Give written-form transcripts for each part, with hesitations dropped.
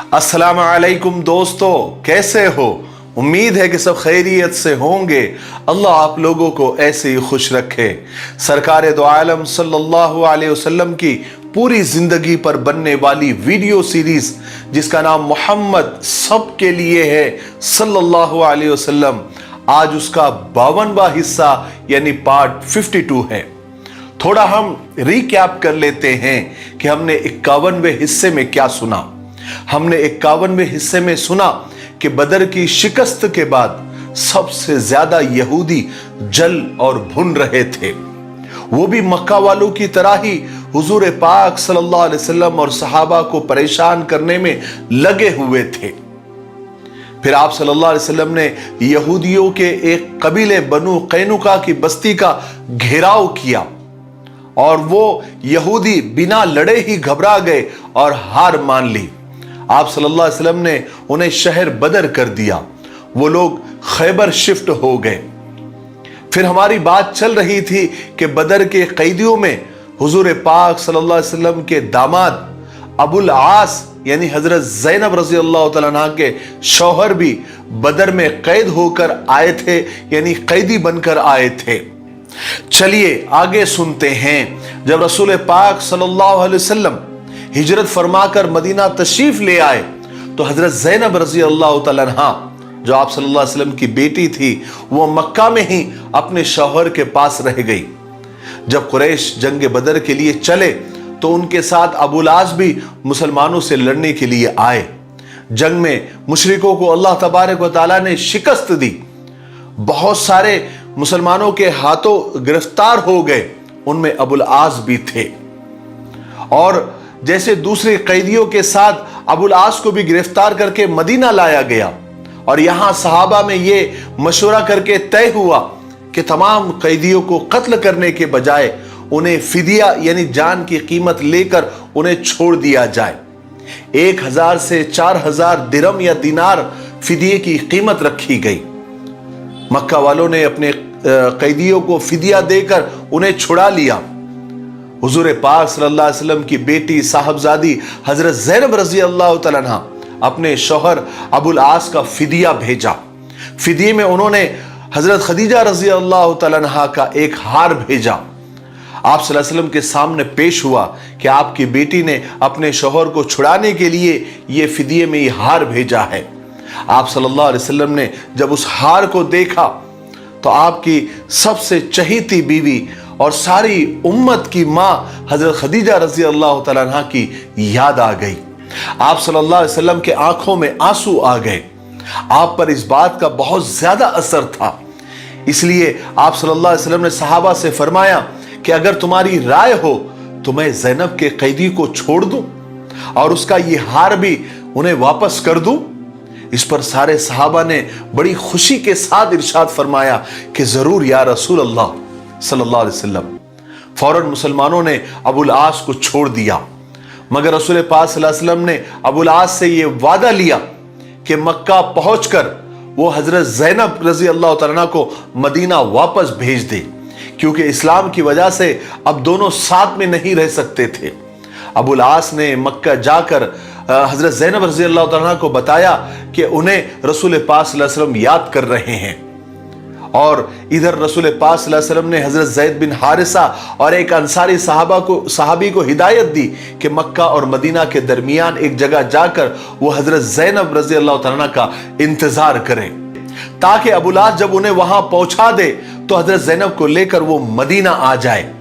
अस्सलाम वालेकुम दोस्तों, कैसे हो? उम्मीद है कि सब खैरियत से होंगे। अल्लाह आप लोगों को ऐसे ही खुश रखे। सरकार दो आलम सल्लल्लाहु अलैहि वसल्लम की पूरी जिंदगी पर बनने वाली वीडियो सीरीज जिसका नाम मोहम्मद सबके लिए है सल्लल्लाहु अलैहि वसल्लम, आज उसका 52वां हिस्सा यानी पार्ट 52 है। थोड़ा हम रिकैप कर लेते हैं कि हमने 51वें हिस्से में क्या सुना। हमने 51वें हिस्से में सुना कि बदर की शिकस्त के बाद सबसे ज्यादा यहूदी जल और भुन रहे थे, वो भी मक्का वालों की तरह ही हुजूर पाक सल्लल्लाहु अलैहि वसल्लम और सहाबा को परेशान करने में लगे हुए थे। फिर आप सल्लल्लाहु अलैहि वसल्लम ने यहूदियों के एक कबीले बनु कैनुका की बस्ती का घेराव किया और वो यहूदी बिना लड़े ही घबरा गए और हार मान ली। आप सल्लल्लाहु अलैहि वसल्लम ने उन्हें शहर बदर कर दिया, वो लोग खैबर शिफ्ट हो गए। फिर हमारी बात चल रही थी कि बदर के कैदियों में हुजूर पाक सल्लल्लाहु अलैहि वसल्लम के दामाद अबुल आस यानी हजरत ज़ैनब रज़ी अल्लाह तआला अन्हा के शौहर भी बदर में कैद होकर आए थे, यानी कैदी बनकर आए थे। चलिए आगे सुनते हैं। जब रसूल पाक सल्लल्लाहु अलैहि वसल्लम हिजरत फरमाकर मदीना तशरीफ ले आए तो हजरत ज़ैनब रज़ी अल्लाह तआला अन्हा जो आप सल्लल्लाहु अलैहि वसल्लम की बेटी थी, वो मक्का में ही अपने शौहर के पास रह गई। जब कुरैश जंग बदर के लिए चले तो उनके साथ अबुल आस भी मुसलमानों से लड़ने के लिए आए। जंग में मुशरिकों को अल्लाह तबारक व तआला ने शिकस्त दी, बहुत सारे मुसलमानों के हाथों गिरफ्तार हो गए, उनमें अबुल आस भी थे। और जैसे दूसरे कैदियों के साथ अबुल आस को भी गिरफ्तार करके मदीना लाया गया और यहां सहाबा में ये मशवरा करके तय हुआ कि तमाम कैदियों को कत्ल करने के बजाय उन्हें फिदिया यानी जान की कीमत लेकर उन्हें छोड़ दिया जाए। 1000 से 4000 दिरहम या दिनार फिदिये की कीमत रखी गई। मक्का वालों ने अपने कैदियों को फिदिया देकर उन्हें छुड़ा लिया। हुजूर पाक सल्लल्लाहु अलैहि वसल्लम की बेटी साहबजादी हजरत ज़ैनब रज़ी अल्लाह तआला अन्हा अपने शौहर अबुल आस का फिदिया भेजा। फिदिये में उन्होंने हजरत खदीजा रज़ी अल्लाह तआला अन्हा का एक हार भेजा। आप सल्लल्लाहु अलैहि वसल्लम के सामने पेश हुआ कि आपकी बेटी ने अपने शौहर को छुड़ाने के लिए ये फिदिये में ये हार भेजा है। आप सल्लल्लाहु अलैहि वसल्लम ने जब उस हार को देखा तो आपकी सबसे चहीती बीवी और सारी उम्मत की मां हजरत खदीजा रज़ी अल्लाह तआला अन्हा की याद आ गई। आप सल्लल्लाहु अलैहि वसल्लम के आंखों में आंसू आ गए। आप पर इस बात का बहुत ज्यादा असर था, इसलिए आप सल्लल्लाहु अलैहि वसल्लम ने सहाबा से फरमाया कि अगर तुम्हारी राय हो तो मैं ज़ैनब के कैदी को छोड़ दूं और उसका ये हार भी उन्हें वापस कर दूं। इस पर सारे सहाबा ने बड़ी खुशी के साथ इरशाद फरमाया कि जरूर या रसूल अल्लाह सल्लल्लाहु अलैहि वसल्लम। फौरन मुसलमानों ने अबुल आस को छोड़ दिया, मगर रसूल पाक सल्लल्लाहु अलैहि वसल्लम ने अबुल आस से यह वादा लिया कि मक्का पहुंचकर वो हजरत ज़ैनब रज़ी अल्लाह तआला अन्हा को मदीना वापस भेज दे, क्योंकि इस्लाम की वजह से अब दोनों साथ में नहीं रह सकते थे। अबुल आस ने मक्का जाकर हजरत ज़ैनब रज़ी अल्लाह तआला अन्हा को बताया कि उन्हें रसूल पाक सल्लल्लाहु अलैहि वसल्लम याद कर रहे हैं। और इधर रसूल पाक सल्लल्लाहु अलैहि वसल्लम ने हजरत ज़ैद बिन हारिसा और एक अंसारी सहाबी को हिदायत दी कि मक्का और मदीना के दरमियान एक जगह जाकर वो हजरत ज़ैनब रज़ी अल्लाह तआला अन्हा का इंतजार करें, ताकि अबुल आस जब उन्हें वहां पहुंचा दे तो हजरत ज़ैनब को लेकर वो मदीना आ जाए।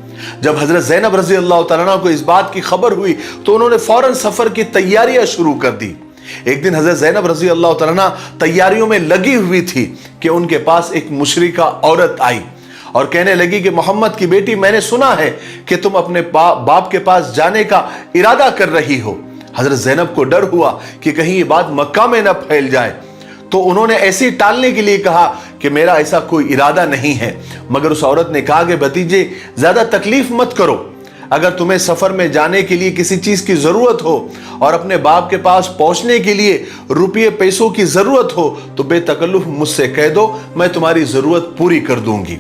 जब हजरत ज़ैनब रज़ी अल्लाह तआला अन्हा को इस बात की खबर हुई तो उन्होंने फौरन सफर की तैयारियां शुरू कर दी। एक दिन हजरत ज़ैनब रज़ी अल्लाह तआला अन्हा तैयारियों में लगी हुई थी कि उनके पास एक मुशरिका औरत आई और कहने लगी कि मोहम्मद की बेटी, मैंने सुना है कि तुम अपने बाप के पास जाने का इरादा कर रही हो। हजरत ज़ैनब को डर हुआ कि कहीं ये बात मक्का में न फैल जाए, तो उन्होंने ऐसे टालने के लिए कहा कि मेरा ऐसा कोई इरादा नहीं है। मगर उस औरत ने कहा कि भतीजे ज्यादा तकलीफ मत करो, अगर तुम्हें सफर में जाने के लिए किसी चीज की जरूरत हो और अपने बाप के पास पहुंचने के लिए रुपये पैसों की जरूरत हो तो बेतकल्लुफ मुझसे कह दो, मैं तुम्हारी जरूरत पूरी कर दूंगी।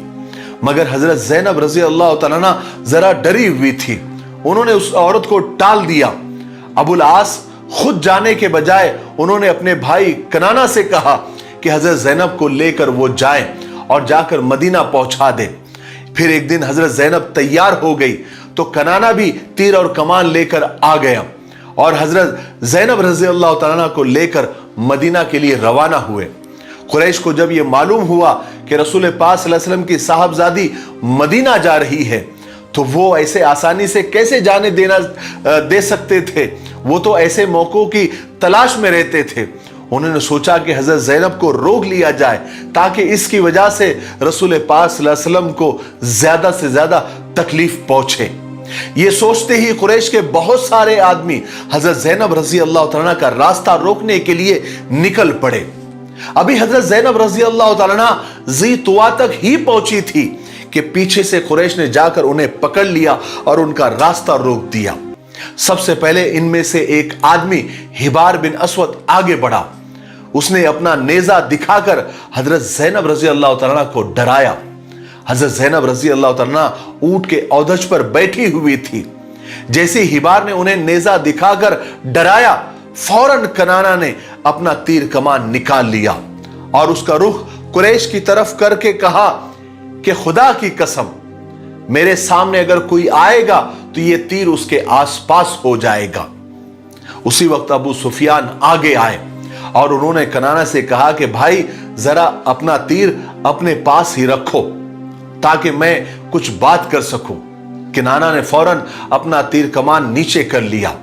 मगर हजरत ज़ैनब रज़ी अल्लाह तआला अन्हा जरा डरी हुई थी, उन्होंने उस औरत को टाल दिया। अबुल आस खुद जाने के बजाय उन्होंने अपने भाई कनाना से कहा कि हजरत ज़ैनब को लेकर वो जाएं और जाकर मदीना पहुंचा दें। फिर एक दिन हजरत ज़ैनब तैयार हो गई तो कनाना भी तीर और कमान लेकर आ गया और हजरत ज़ैनब रज़ी अल्लाह तआला को लेकर मदीना के लिए रवाना हुए। कुरैश को जब यह मालूम हुआ कि रसूल पाक सल्लल्लाहु अलैहि वसल्लम की साहबजादी मदीना जा रही है तो वो ऐसे आसानी से कैसे जाने दे सकते थे। वो तो ऐसे मौकों की तलाश में रहते थे। उन्होंने सोचा कि हजरत ज़ैनब को रोक लिया जाए ताकि इसकी वजह से रसूल पाक सल्लल्लाहु अलैहि वसल्लम को ज्यादा से ज्यादा तकलीफ पहुंचे। ये सोचते ही कुरैश के बहुत सारे आदमी हजरत ज़ैनब रज़ी अल्लाह तआला का रास्ता रोकने के लिए निकल पड़े। अभी हजरत ज़ैनब रज़ी अल्लाह तआला ज़ी तुआ तक ही पहुंची थी कि पीछे से कुरैश ने जाकर उन्हें पकड़ लिया और उनका रास्ता रोक दिया। सबसे पहले इनमें से एक आदमी हिबार बिन अस्वद आगे बढ़ा। उसने अपना नेजा दिखाकर हजरत ज़ैनब रज़ी अल्लाह तआला को डराया। हजरत ज़ैनब रज़ी अल्लाह तआला ऊंट के औदज पर बैठी हुई थी। जैसे हिबार ने उन्हें नेजा दिखाकर डराया, फौरन कनाना ने अपना तीर कमान निकाल लिया और उसका रुख कुरैश की तरफ करके कहा कि खुदा की कसम, मेरे सामने अगर कोई आएगा तो ये तीर उसके आसपास हो जाएगा। उसी वक्त अबू सुफियान आगे आए और उन्होंने कनाना से कहा कि भाई जरा अपना तीर अपने पास ही रखो ताकि मैं कुछ बात कर सकूं। कनाना ने फौरन अपना तीर कमान नीचे कर लिया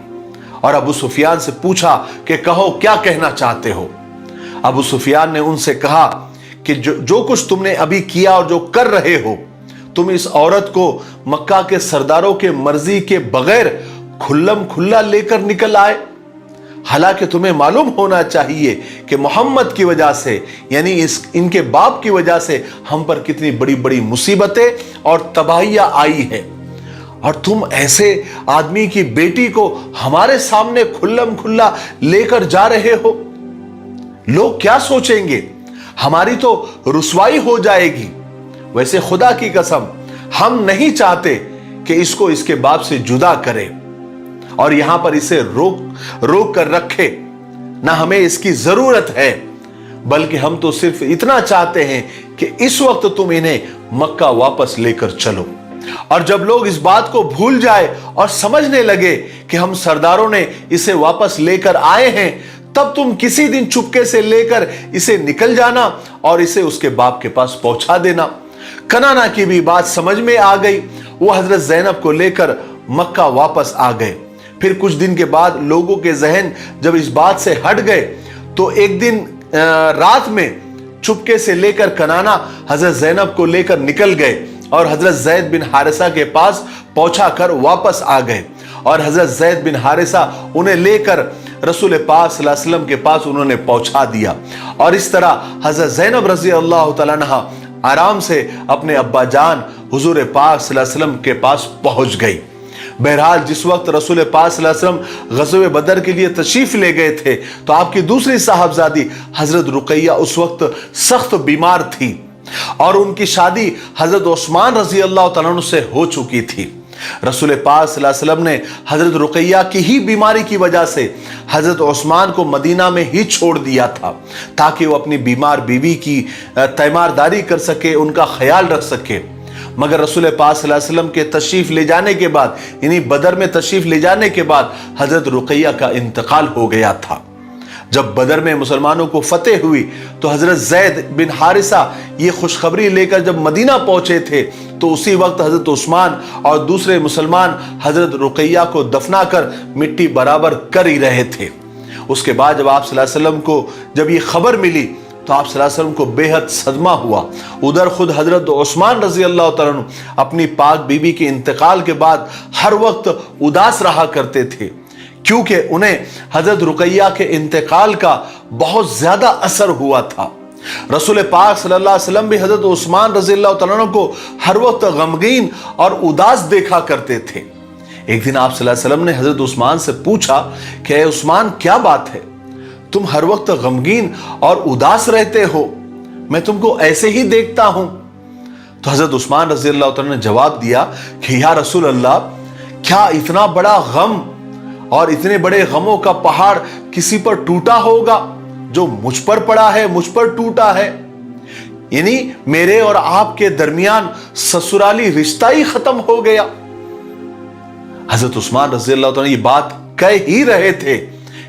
और अबू सुफियान से पूछा कि कहो क्या कहना चाहते हो। अबू सुफियान ने उनसे कहा कि जो कुछ तुमने अभी किया और जो कर रहे हो, तुम इस औरत को मक्का के सरदारों के मर्जी के बगैर खुल्लम खुल्ला लेकर निकल आए। हालांकि तुम्हें मालूम होना चाहिए कि मोहम्मद की वजह से यानी इनके बाप की वजह से हम पर कितनी बड़ी बड़ी मुसीबतें और तबाहियां आई है और तुम ऐसे आदमी की बेटी को हमारे सामने खुल्लम खुल्ला लेकर जा रहे हो। लोग क्या सोचेंगे, हमारी तो रुसवाई हो जाएगी। वैसे खुदा की कसम, हम नहीं चाहते कि इसको इसके बाप से जुदा करे और यहां पर इसे रोक कर रखे। ना हमें इसकी जरूरत है, बल्कि हम तो सिर्फ इतना चाहते हैं कि इस वक्त तुम इन्हें मक्का वापस लेकर चलो। और जब लोग इस बात को भूल जाए और समझने लगे कि हम सरदारों ने इसे वापस लेकर आए हैं, तब तुम किसी दिन चुपके से लेकर इसे निकल जाना और इसे उसके बाप के पास पहुंचा देना। कनाना की भी बात समझ में आ गई। वो हजरत ज़ैनब को लेकर मक्का वापस आ गए। फिर कुछ दिन के बाद लोगों के जहन जब इस बात से हट गए तो एक दिन रात में चुपके से लेकर कनाना हजरत ज़ैनब को लेकर निकल गए और हजरत ज़ैद बिन हारिसा के पास पहुंचा कर वापस आ गए और हजरत ज़ैद बिन हारिसा उन्हें लेकर रसूल पाक सल्लल्लाहु अलैहि वसल्लम के पास उन्होंने पहुंचा दिया और इस तरह हजरत ज़ैनब रज़ी अल्लाह तआला अन्हा आराम से अपने अब्बा जान हुजूर पाक सल्लल्लाहु अलैहि वसल्लम के पास पहुंच गई। बहरहाल जिस वक्त रसूल पाक सल्लल्लाहु अलैहि वसल्लम ग़ज़वे बदर के लिए तशरीफ ले गए थे तो आपकी दूसरी साहबजादी हजरत रुकैया उस वक्त सख्त बीमार थी और उनकी शादी हजरत उस्मान रज़ी अल्लाह तआला अन्हु से हो चुकी थी। रसूल पाक सल्लल्लाहु अलैहि वसल्लम ने हजरत रुकैया की ही बीमारी की वजह से हजरत उस्मान को मदीना में ही छोड़ दिया था ताकि वो अपनी बीमार बीवी की तीमारदारी कर सके, उनका ख्याल रख सके। मगर रसूल पाक सल्लल्लाहु अलैहि वसल्लम के तशरीफ ले जाने के बाद यानी बदर में तशरीफ ले जाने के बाद हजरत रुकैया का इंतकाल हो गया था। जब बदर में मुसलमानों को फतेह हुई तो हजरत ज़ैद बिन हारिसा ये खुशखबरी लेकर जब मदीना पहुंचे थे तो उसी वक्त हजरत उस्मान और दूसरे मुसलमान हजरत रुकैया को दफना कर मिट्टी बराबर कर ही रहे थे। उसके बाद जब आप सल्लल्लाहु अलैहि वसल्लम को जब ये खबर मिली तो आप सल्लल्लाहु अलैहि वसल्लम को बेहद सदमा हुआ। उधर खुद हजरत उस्मान रज़ी अल्लाह तआला अन्हु अपनी पाक बीबी के इंतकाल के बाद हर वक्त उदास रहा करते थे क्योंकि उन्हें हजरत रुकैया के इंतकाल का बहुत ज्यादा असर हुआ था। रसूल पाक सल्लल्लाहु अलैहि वसल्लम भी हजरत उस्मान रज़ी अल्लाह तआला अन्हु को हर वक्त गमगीन और उदास देखा करते थे। एक दिन आप सल्लल्लाहु अलैहि वसल्लम ने हजरत उस्मान से पूछा कि ऐ उस्मान, क्या बात है, तुम हर वक्त गमगीन और उदास रहते हो, मैं तुमको ऐसे ही देखता हूं। तो हजरत उस्मान रज़ी अल्लाह तआला ने जवाब दिया कि या रसूल अल्लाह, क्या इतना बड़ा गम اور اتنے بڑے غموں کا پہاڑ کسی پر ٹوٹا ہوگا جو مجھ پر پڑا ہے، مجھ پر ٹوٹا ہے؟ یعنی میرے اور آپ کے درمیان سسرالی رشتہ ہی ختم ہو گیا۔ حضرت عثمان رضی اللہ تعالیٰ یہ بات کہہ ہی رہے تھے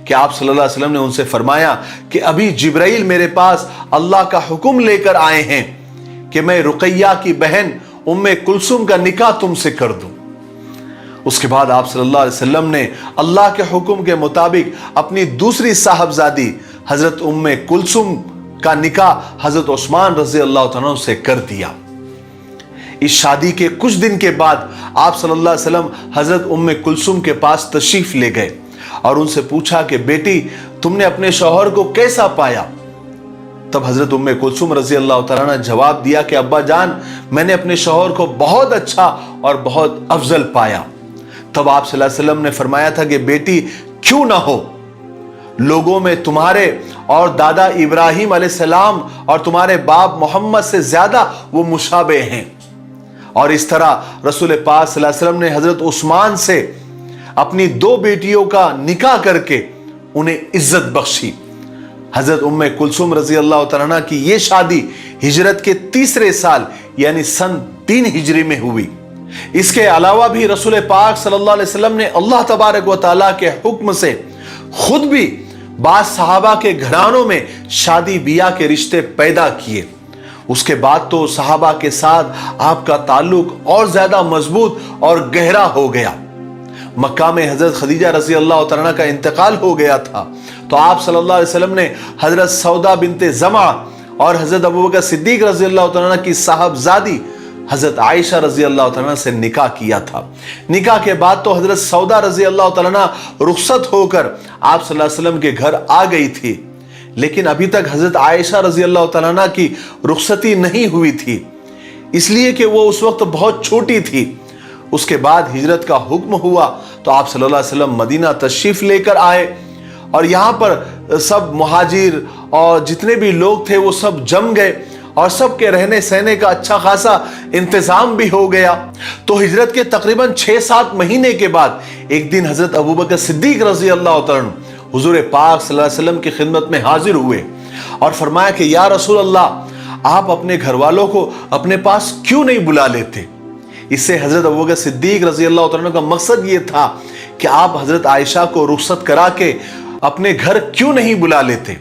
کہ آپ صلی اللہ علیہ وسلم نے ان سے فرمایا کہ ابھی جبرائیل میرے پاس اللہ کا حکم لے کر آئے ہیں کہ میں رقیہ کی بہن ام کلثوم کا نکاح تم سے کر دوں۔ اس کے بعد آپ صلی اللہ علیہ وسلم نے اللہ کے حکم کے مطابق اپنی دوسری صاحبزادی حضرت ام کلثوم کا نکاح حضرت عثمان رضی اللہ تعالیٰ سے کر دیا۔ اس شادی کے کچھ دن کے بعد آپ صلی اللہ علیہ وسلم حضرت ام کلثوم کے پاس تشریف لے گئے اور ان سے پوچھا کہ بیٹی تم نے اپنے شوہر کو کیسا پایا؟ تب حضرت ام کلثوم رضی اللہ تعالیٰ نے جواب دیا کہ ابا جان میں نے اپنے شوہر کو بہت اچھا اور بہت افضل پایا۔ تب آپ صلی اللہ علیہ وسلم نے فرمایا تھا کہ بیٹی کیوں نہ ہو، لوگوں میں تمہارے اور دادا ابراہیم علیہ السلام اور تمہارے باپ محمد سے زیادہ وہ مشابہ ہیں۔ اور اس طرح رسول پاک صلی اللہ علیہ وسلم نے حضرت عثمان سے اپنی دو بیٹیوں کا نکاح کر کے انہیں عزت بخشی۔ حضرت ام کلثوم رضی اللہ تعالیٰ کی یہ شادی ہجرت کے تیسرے سال یعنی سن 3 ہجری میں ہوئی۔ اس کے علاوہ بھی رسول پاک صلی اللہ علیہ وسلم نے اللہ تبارک و تعالیٰ کے حکم سے خود بھی بعض صحابہ کے گھرانوں میں شادی بیاہ کے رشتے پیدا کیے۔ اس کے بعد تو صحابہ کے ساتھ آپ کا تعلق اور زیادہ مضبوط اور گہرا ہو گیا۔ مکہ میں حضرت خدیجہ رضی اللہ تعالیٰ کا انتقال ہو گیا تھا تو آپ صلی اللہ علیہ وسلم نے حضرت سودا بنت زمعہ اور حضرت ابوبکر صدیق رضی اللہ تعالیٰ کی صاحبزادی حضرت عائشہ رضی اللہ تعالیٰ سے نکاح کیا تھا۔ نکاح کے بعد تو حضرت سودا رضی اللہ تعالیٰ رخصت ہو کر آپ صلی اللہ علیہ وسلم کے گھر آ گئی تھی، لیکن ابھی تک حضرت عائشہ رضی اللہ تعالیٰ کی رخصتی نہیں ہوئی تھی، اس لیے کہ وہ اس وقت بہت چھوٹی تھی۔ اس کے بعد ہجرت کا حکم ہوا تو آپ صلی اللہ علیہ وسلم مدینہ تشریف لے کر آئے اور یہاں پر سب مہاجر اور جتنے بھی لوگ تھے وہ سب جم گئے اور سب کے رہنے سہنے کا اچھا خاصا انتظام بھی ہو گیا۔ تو ہجرت کے تقریباً 6-7 مہینے کے بعد ایک دن حضرت ابوبکر صدیق رضی اللہ تعالیٰ حضور پاک صلی اللہ علیہ وسلم کی خدمت میں حاضر ہوئے اور فرمایا کہ یا رسول اللہ آپ اپنے گھر والوں کو اپنے پاس کیوں نہیں بلا لیتے؟ اس سے حضرت ابوبکر صدیق رضی اللہ تعالیٰ کا مقصد یہ تھا کہ آپ حضرت عائشہ کو رخصت کرا کے اپنے گھر کیوں نہیں بلا لیتے؟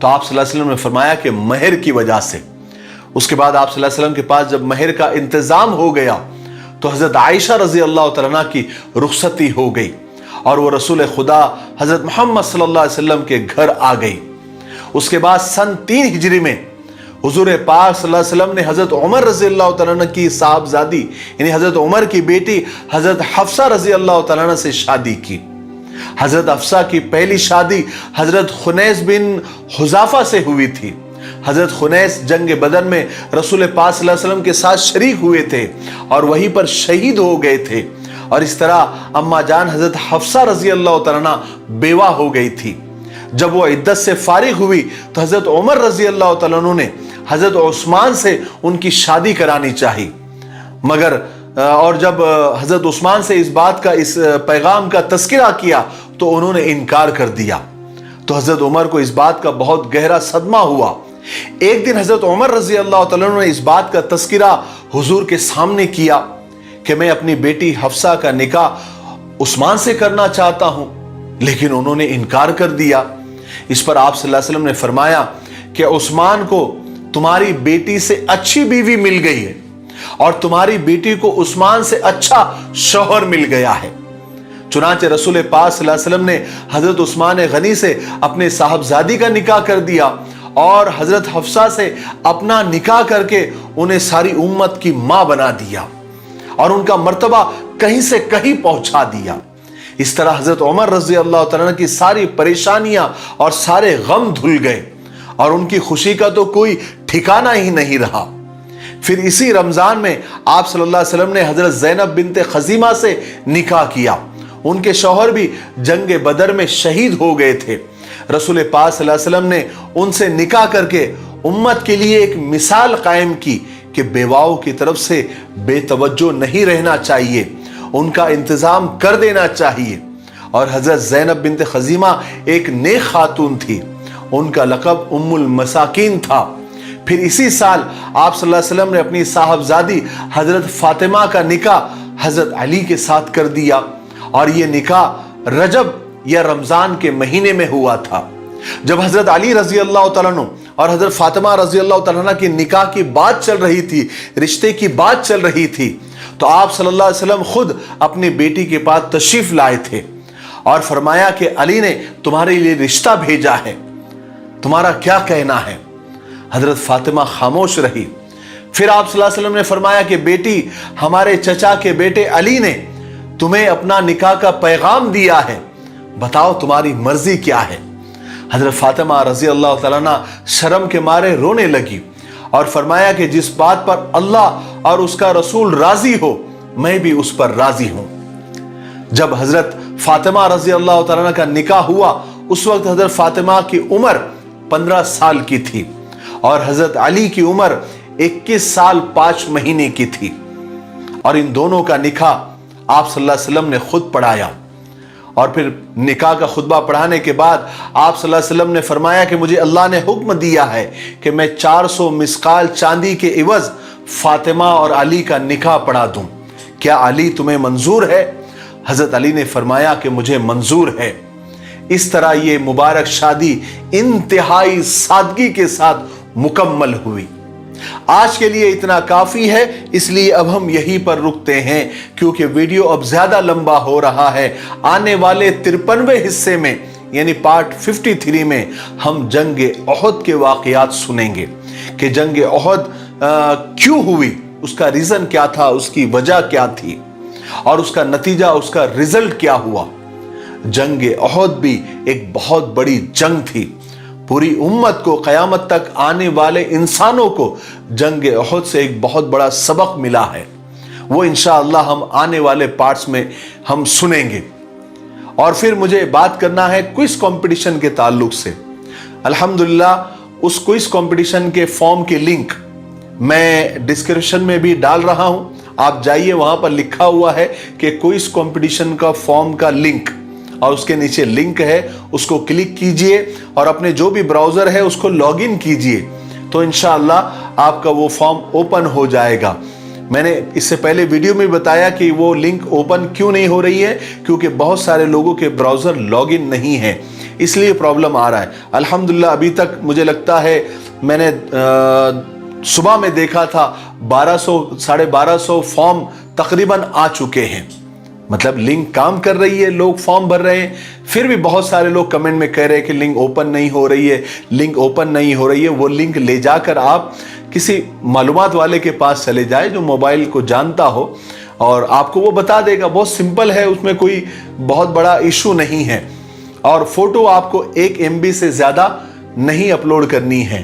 تو آپ صلی اللہ علیہ وسلم نے فرمایا کہ مہر کی وجہ سے۔ اس کے بعد آپ صلی اللہ علیہ وسلم کے پاس جب مہر کا انتظام ہو گیا تو حضرت عائشہ رضی اللہ تعالیٰ کی رخصتی ہو گئی اور وہ رسول خدا حضرت محمد صلی اللہ علیہ وسلم کے گھر آ گئی۔ اس کے بعد سن 3 ہجری میں حضور پاک صلی اللہ علیہ وسلم نے حضرت عمر رضی اللہ تعالیٰ کی صاحبزادی یعنی حضرت عمر کی بیٹی حضرت حفصہ رضی اللہ تعالیٰ سے شادی کی۔ حضرت حفصہ کی پہلی شادی حضرت خنیس بن حذافہ سے ہوئی تھی۔ حضرت خنیس جنگ بدر میں رسول پاک صلی اللہ علیہ وسلم کے ساتھ شریک ہوئے تھے اور وہیں پر شہید ہو گئے تھے، اور اس طرح اما جان حضرت حفصہ رضی اللہ تعالیٰ بیوہ ہو گئی تھی۔ جب وہ عدت سے فارغ ہوئی تو حضرت عمر رضی اللہ تعالیٰ نے حضرت عثمان سے ان کی شادی کرانی چاہی، مگر اور جب حضرت عثمان سے اس بات کا اس پیغام کا تذکرہ کیا تو انہوں نے انکار کر دیا۔ تو حضرت عمر کو اس بات کا بہت گہرا صدمہ ہوا۔ ایک دن حضرت عمر رضی اللہ تعالیٰ نے اس بات کا تذکرہ حضور کے سامنے کیا کہ میں اپنی بیٹی حفصہ کا نکاح عثمان سے کرنا چاہتا ہوں، لیکن انہوں نے انکار کر دیا۔ اس پر آپ صلی اللہ علیہ وسلم نے فرمایا کہ عثمان کو تمہاری بیٹی سے اچھی بیوی مل گئی ہے اور تمہاری بیٹی کو عثمان سے اچھا شوہر مل گیا ہے۔ چنانچہ رسول پاک صلی اللہ علیہ وسلم نے حضرت عثمان غنی سے اپنے صاحبزادی کا نکاح کر دیا اور حضرت حفصہ سے اپنا نکاح کر کے انہیں ساری امت کی ماں بنا دیا اور ان کا مرتبہ کہیں سے کہیں پہنچا دیا۔ اس طرح حضرت عمر رضی اللہ تعالیٰ کی ساری پریشانیاں اور سارے غم دھل گئے اور ان کی خوشی کا تو کوئی ٹھکانہ ہی نہیں رہا۔ پھر اسی رمضان میں آپ صلی اللہ علیہ وسلم نے حضرت زینب بنت خزیمہ سے نکاح کیا۔ ان کے شوہر بھی جنگ بدر میں شہید ہو گئے تھے۔ رسول پاک صلی اللہ علیہ وسلم نے ان سے نکاح کر کے امت کے لیے ایک مثال قائم کی کہ بیواؤں کی طرف سے بے توجہ نہیں رہنا چاہیے، ان کا انتظام کر دینا چاہیے और हजरत ज़ैनब बिन्त खज़ीमा एक नेक खातून थी, उनका लक़ब उम्मुल मसाकीन था। फिर इसी साल आप सल्लल्लाहु अलैहि वसल्लम ने अपनी साहबजादी हजरत फातिमा का निकाह हजरत अली के साथ कर दिया, और ये निकाह रजब या रमजान के महीने में हुआ था। जब हजरत अली रजी अल्लाह तआला अन्हु और हजरत फातिमा रजी अल्लाह तआला अन्हा की निकाह की बात चल रही थी, रिश्ते की बात चल रही थी, तो आप सल्लल्लाहु अलैहि वसल्लम खुद अपनी बेटी के पास तशरीफ लाए थे और फरमाया कि अली ने तुम्हारे लिए रिश्ता भेजा है, तुम्हारा क्या कहना है। हजरत फातिमा खामोश रही। फिर आप सल्लल्लाहु अलैहि वसल्लम ने फरमाया कि बेटी, हमारे चचा के बेटे अली ने तुम्हें अपना निकाह का पैगाम दिया है, बताओ तुम्हारी मर्जी क्या है। हजरत फातिमा रजी अल्लाह तआला अन्हा शर्म के मारे रोने लगी और फरमाया कि जिस बात पर अल्लाह और उसका रसूल राजी हो, मैं भी उस पर राजी हूं। जब हजरत फातिमा रजी अल्लाह तआला अन्हा का निकाह हुआ, उस वक्त हजरत फातिमा की उम्र 15 साल की थी और हजरत अली की उम्र 21 साल 5 महीने की थी, और इन दोनों का निकाह आप सल्लल्लाहु अलैहि वसल्लम ने खुद पढ़ाया। और फिर निकाह का खुतबा पढ़ाने के बाद आप सल्लल्लाहु अलैहि वसल्लम ने फरमाया कि मुझे अल्लाह ने हुक्म दिया है कि मैं 400 मिस्काल चांदी के इवज फातिमा और अली का निकाह पढ़ा दूं, क्या अली तुम्हें मंजूर है। हजरत अली ने फरमाया कि मुझे मंजूर है। इस तरह ये मुबारक शादी इंतहाई सादगी के साथ मुकम्मल हुई। आज के लिए इतना काफी है, इसलिए अब हम यहीं पर रुकते हैं, क्योंकि वीडियो अब ज्यादा लंबा हो रहा है। आने वाले 53वें हिस्से में यानी पार्ट 53 में हम जंग ओहद के वाकयात सुनेंगे कि जंग ओहद क्यों हुई, उसका रीजन क्या था, उसकी वजह क्या थी और उसका नतीजा, उसका रिजल्ट क्या हुआ। जंग ओहद भी एक बहुत बड़ी जंग थी। पूरी उम्मत को, क़यामत तक आने वाले इंसानों को जंग ओहद से एक बहुत बड़ा सबक मिला है। वो इंशाअल्लाह हम आने वाले पार्ट्स में हम सुनेंगे। और फिर मुझे बात करना है क्विज कंपटीशन के ताल्लुक से। अल्हम्दुलिल्लाह उस क्विज कंपटीशन के फॉर्म की लिंक मैं डिस्क्रिप्शन में भी डाल रहा हूं, आप जाइए, वहां पर लिखा हुआ है कि क्विज कंपटीशन का फॉर्म का लिंक, और उसके नीचे लिंक है, उसको क्लिक कीजिए और अपने जो भी ब्राउजर है उसको लॉगिन कीजिए, तो इंशाअल्लाह आपका वो फॉर्म ओपन हो जाएगा। मैंने इससे पहले वीडियो में बताया कि वो लिंक ओपन क्यों नहीं हो रही है, क्योंकि बहुत सारे लोगों के ब्राउजर लॉगिन नहीं है, इसलिए प्रॉब्लम आ रहा है। अल्हम्दुलिल्लाह अभी तक मुझे लगता है मैंने सुबह में देखा था 1200-1250 फॉर्म तकरीबन आ चुके हैं, मतलब लिंक काम कर रही है, लोग फॉर्म भर रहे हैं। फिर भी बहुत सारे लोग कमेंट में कह रहे हैं कि लिंक ओपन नहीं हो रही है, लिंक ओपन नहीं हो रही है। वो लिंक ले जाकर आप किसी मालूमात वाले के पास चले जाए जो मोबाइल को जानता हो, और आपको वो बता देगा। बहुत सिंपल है, उसमें कोई बहुत बड़ा इशू नहीं है। और फोटो आपको 1 MB से ज़्यादा नहीं अपलोड करनी है,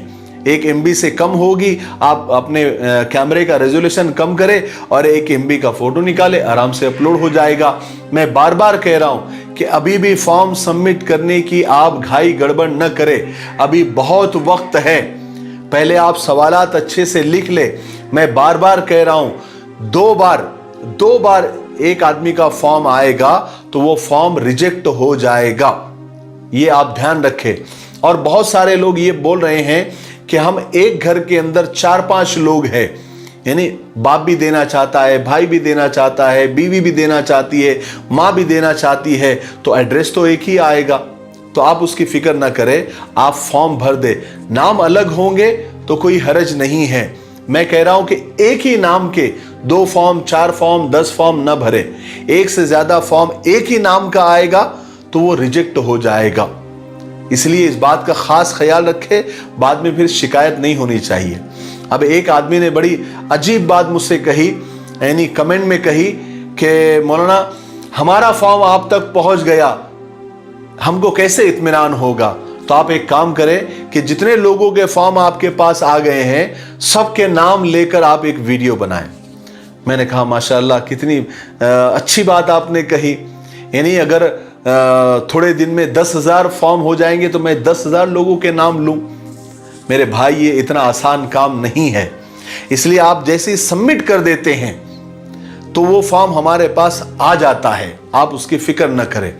1 MB से कम होगी। आप अपने कैमरे का रेजोल्यूशन कम करें और 1 MB का फोटो निकाले, आराम से अपलोड हो जाएगा। मैं बार बार कह रहा हूं कि अभी भी फॉर्म सबमिट करने की आप घाई गड़बड़ न करें, अभी बहुत वक्त है। पहले आप सवालात अच्छे से लिख ले। मैं बार बार कह रहा हूं, दो बार एक आदमी का फॉर्म आएगा तो वो फॉर्म रिजेक्ट हो जाएगा, ये आप ध्यान रखें। और बहुत सारे लोग ये बोल रहे हैं कि हम एक घर के अंदर 4-5 लोग हैं, यानी बाप भी देना चाहता है, भाई भी देना चाहता है, बीवी भी देना चाहती है, माँ भी देना चाहती है, तो एड्रेस तो एक ही आएगा। तो आप उसकी फिक्र ना करें, आप फॉर्म भर दे। नाम अलग होंगे तो कोई हरज नहीं है। मैं कह रहा हूं कि एक ही नाम के 2 फॉर्म, 4 फॉर्म, 10 फॉर्म न भरे। एक से ज्यादा फॉर्म एक ही नाम का आएगा तो वो रिजेक्ट हो जाएगा। इसलिए इस बात का खास ख्याल रखें, बाद में फिर शिकायत नहीं होनी चाहिए। अब एक आदमी ने बड़ी अजीब बात मुझसे कही, यानी कमेंट में कही कि मौलाना हमारा फॉर्म आप तक पहुंच गया, हमको कैसे इत्मीनान होगा। तो आप एक काम करें कि जितने लोगों के फॉर्म आपके पास आ गए हैं सबके नाम लेकर आप एक वीडियो बनाएं। मैंने कहा माशाअल्लाह कितनी अच्छी बात आपने कही, यानी अगर थोड़े दिन में 10,000 फॉर्म हो जाएंगे तो मैं 10,000 लोगों के नाम लूं। मेरे भाई ये इतना आसान काम नहीं है, इसलिए आप जैसे ही सबमिट कर देते हैं तो वो फॉर्म हमारे पास आ जाता है, आप उसकी फिक्र न करें।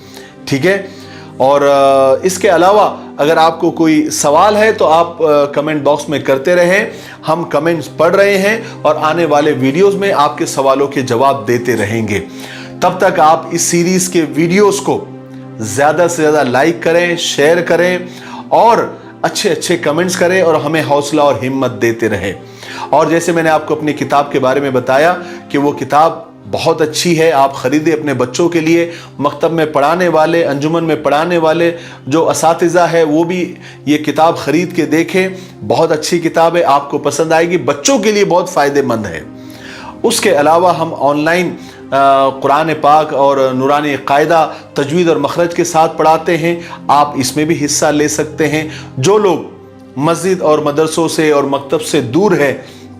ठीक है। और इसके अलावा अगर आपको कोई सवाल है तो आप कमेंट बॉक्स में करते रहें, हम कमेंट्स पढ़ रहे हैं और आने वाले वीडियोस में आपके सवालों के जवाब देते रहेंगे। तब तक आप इस सीरीज के वीडियोस को ज़्यादा से ज़्यादा लाइक करें, शेयर करें और अच्छे अच्छे कमेंट्स करें और हमें हौसला और हिम्मत देते रहें। और जैसे मैंने आपको अपनी किताब के बारे में बताया कि वो किताब बहुत अच्छी है, आप ख़रीदें अपने बच्चों के लिए। मकतब में पढ़ाने वाले, अंजुमन में पढ़ाने वाले जो असातिज़ा है वो भी ये किताब ख़रीद के देखें। बहुत अच्छी किताब है, आपको पसंद आएगी, बच्चों के लिए बहुत फ़ायदेमंद है। उसके अलावा हम ऑनलाइन कुरान पाक और नूरानी कायदा तजवीद और मखरज के साथ पढ़ाते हैं, आप इसमें भी हिस्सा ले सकते हैं। जो लोग मस्जिद और मदरसों से और मकतब से दूर है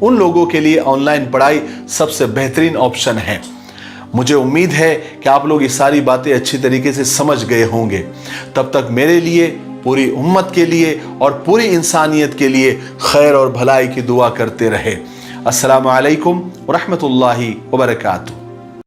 उन लोगों के लिए ऑनलाइन पढ़ाई सबसे बेहतरीन ऑप्शन है। मुझे उम्मीद है कि आप लोग ये सारी बातें अच्छी तरीके से समझ गए होंगे। तब तक मेरे लिए, पूरी उम्मत के लिए और पूरी इंसानियत के लिए खैर और भलाई की दुआ करते रहे। अस्सलामु अलैकुम व रहमतुल्लाहि व बरकातुहू।